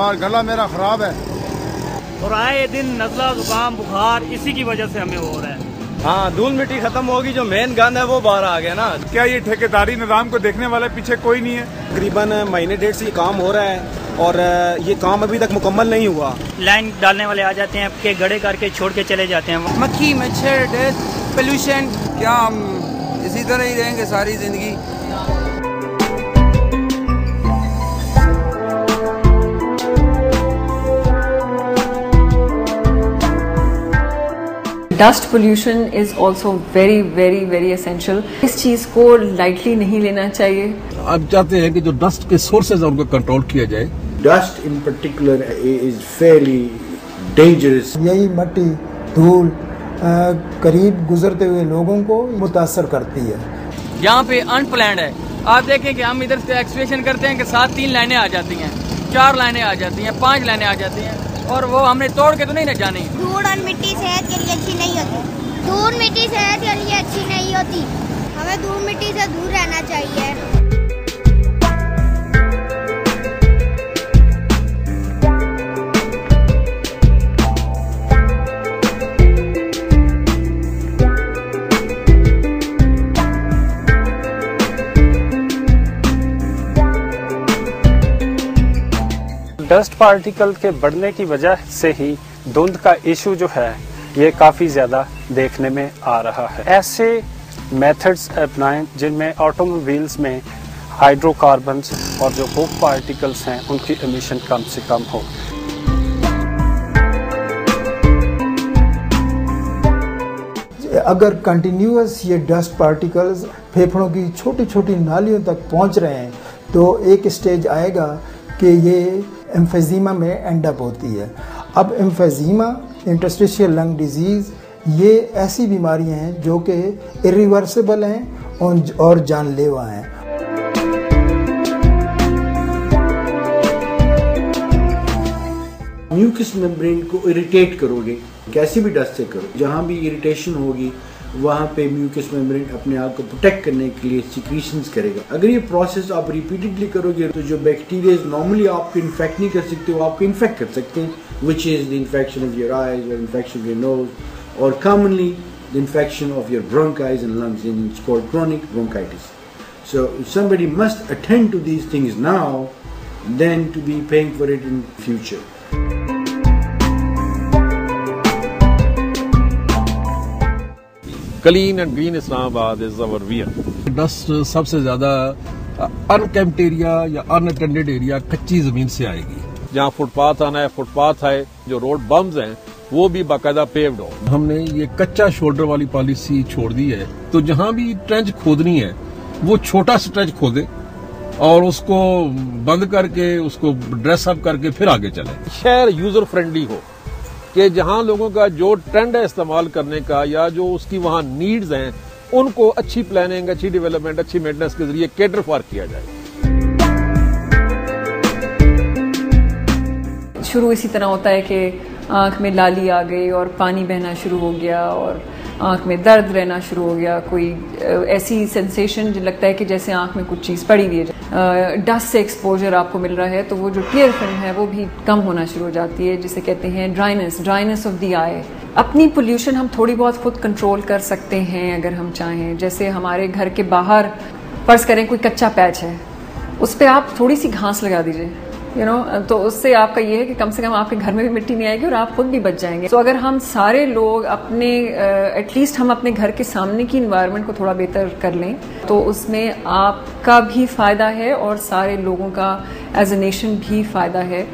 और गला मेरा खराब है और आए दिन नज़ला जुकाम बुखार इसी की वजह से हमें हो रहा है। हाँ, धूल मिट्टी खत्म होगी, जो मेन गंद है वो बाहर आ गया ना। क्या ये ठेकेदारी निज़ाम को देखने वाले पीछे कोई नहीं है? तकरीबन महीने डेढ़ से ये काम हो रहा है और ये काम अभी तक मुकम्मल नहीं हुआ। लाइन डालने वाले आ जाते हैं के गड़े करके छोड़ के चले जाते हैं। मक्खी मच्छर डस्ट पोल्यूशन, क्या हम इसी तरह ही रहेंगे सारी जिंदगी? Dust pollution is also very very very essential. इस चीज़ को लाइटली नहीं लेना चाहिए। आप चाहते हैं कि जो डस्ट के सोर्सेज है उनको कंट्रोल किया जाए। Dust in particular is fairly dangerous. यही मट्टी धूल करीब गुजरते हुए लोगों को मुतासर करती है। यहाँ पे अनप्लैंड है। आप देखें कि हम इधर से एक्सप्रेशन करते हैं कि 7-3 लाइनें आ जाती हैं, 4 लाइनें आ जाती हैं, 5 लाइनें आ जाती हैं और वो हमने तोड़ के तो नहीं न जानी। धूल और मिट्टी सेहत के लिए अच्छी नहीं होती। धूल मिट्टी सेहत के लिए अच्छी नहीं होती। हमें धूल मिट्टी से दूर रहना चाहिए। डस्ट पार्टिकल के बढ़ने की वजह से ही धुंध का इशू जो है ये काफ़ी ज़्यादा देखने में आ रहा है। ऐसे मेथड्स अपनाएं जिनमें ऑटोमोबाइल्स में हाइड्रोकार्बन्स और जो हुक पार्टिकल्स हैं उनकी एमिशन कम से कम हो। अगर कंटिन्यूअस ये डस्ट पार्टिकल्स फेफड़ों की छोटी छोटी नालियों तक पहुंच रहे हैं तो एक स्टेज आएगा कि ये एम्फेजीमा में एंड अप होती है। अब एम्फेजीमा, इंटरस्टिशियल लंग डिजीज़, ये ऐसी बीमारियां हैं जो कि इरिवर्सिबल हैं और जानलेवा हैं। म्यूकस मेम्ब्रेन को इरिटेट करोगे, कैसी भी डस्ट से करो, जहाँ भी इरिटेशन होगी वहाँ पे म्यूकस मेम्ब्रेन अपने आप को प्रोटेक्ट करने के लिए सिक्रीशंस करेगा। अगर ये प्रोसेस आप रिपीटेडली करोगे तो जो बैक्टीरिया नॉर्मली आपको इन्फेक्ट नहीं कर सकते वो आपको इन्फेक्ट कर सकते हैं, which is the infection of your eyes और इन्फेक्शन ऑफ योर नोज और commonly the infection of your bronchi and lungs, in its called chronic bronchitis. So somebody must attend to these things now than to be paying for it in future. Clean and green Islamabad is our vision. Dust सबसे ज्यादा अनकेम्प्ड area या unattended area कच्ची जमीन से आएगी। जहाँ footpath आना है, फुटपाथ है, जो रोड बम्स हैं वो भी बाकायदा पेव्ड हो। हमने ये कच्चा शोल्डर वाली पॉलिसी छोड़ दी है, तो जहाँ भी ट्रेंच खोदनी है वो छोटा सा ट्रेंच खोदे और उसको बंद करके उसको ड्रेस अप करके फिर आगे चले। शहर यूजर फ्रेंडली हो कि जहां लोगों का जो ट्रेंड है इस्तेमाल करने का या जो उसकी वहां नीड्स हैं उनको अच्छी प्लानिंग, अच्छी डेवलपमेंट, अच्छी मेंटेनेंस के जरिए कैटर फॉर किया जाए। शुरू इसी तरह होता है कि आँख में लाली आ गई और पानी बहना शुरू हो गया और आँख में दर्द रहना शुरू हो गया, कोई ऐसी सेंसेशन जो लगता है कि जैसे आँख में कुछ चीज़ पड़ी हुई है। डस्ट से एक्सपोजर आपको मिल रहा है तो वो जो टीयर फिल्म है वो भी कम होना शुरू हो जाती है, जिसे कहते हैं ड्राइनेस ऑफ द आई। अपनी पोल्यूशन हम थोड़ी बहुत खुद कंट्रोल कर सकते हैं अगर हम चाहें। जैसे हमारे घर के बाहर फर्ज करें कोई कच्चा पैच है, उस पर आप थोड़ी सी घास लगा दीजिए, तो उससे आपका ये है कि कम से कम आपके घर में भी मिट्टी नहीं आएगी और आप खुद भी बच जाएंगे। तो अगर हम सारे लोग अपने एटलीस्ट हम अपने घर के सामने की इन्वायरमेंट को थोड़ा बेहतर कर लें तो उसमें आपका भी फ़ायदा है और सारे लोगों का एज ए नेशन भी फ़ायदा है।